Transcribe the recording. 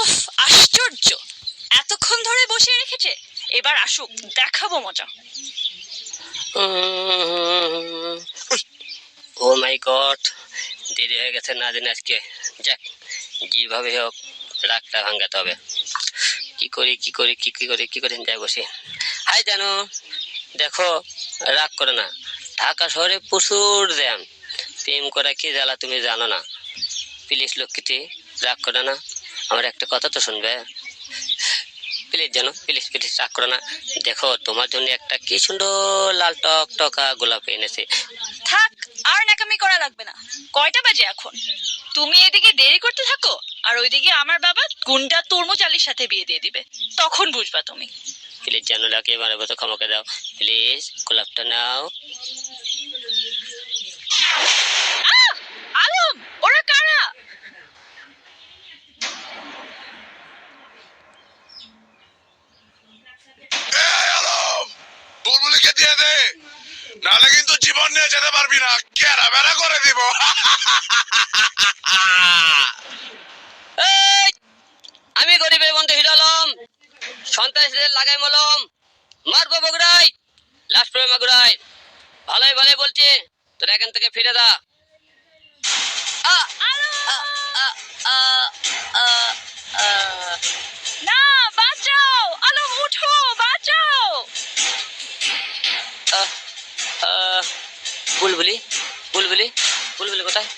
উফ, আশ্চর্য! এতক্ষণ ধরে বসিয়ে রেখেছে, এবার আসুক, দেখাবো মজা। ও মাই গড, দেরি হয়ে গেছে না দিন আজকে। যাক, যেভাবে হোক রাগটা ভাঙাতে হবে। কি করি যাই বসি। হাই জানো, দেখো, রাগ করো না, ঢাকা শহরে প্রচুর জ্যাম। প্রেম করা কি জ্বালা তুমি জানো না। প্লিজ লক্ষ্মীটি, রাগ করো না, আমার একটা কথা তো শুনবে। প্লিজ জানো, প্লিজ রাগ করো না। দেখো, তোমার জন্য একটা কি সুন্দর লাল টক টকা গোলাপ এনেছে। থাক, আর ন্যাকামি করা লাগবে না। কয়টা বাজে এখন? তুমি এদিকে দেরি করতে থাকো, আর ওইদিকে আমার বাবা গুন্ডা তরমুজ আলীর সাথে বিয়ে দিয়ে দিবে, তখন বুঝবা তুমি। প্লিজ জানো, লাকে এবারে মতো ক্ষমাকে দাও প্লিজ, গোলাপটা নাও। আলম, ওরা কারা? বুলবুলিকে দিয়ে দে, নাহলে কিন্তু জীবন নিয়ে যেতে পারবি না, কেরা বেড়া করে দিব। আমি গরিবের বন্ধু হিরো আলম, সন্ত্রাসীদের লাগাই মলম, মারবো বগুড়াই, লাশ পড়বে মাগুরাই। ভালোই ভালোই বলছি, তোরা এখান থেকে ফিরে যা। না, বাঁচাও আলম, উঠো, বাঁচাও। বুলবুলি বুলবুলি বুলবুলি কোথায়?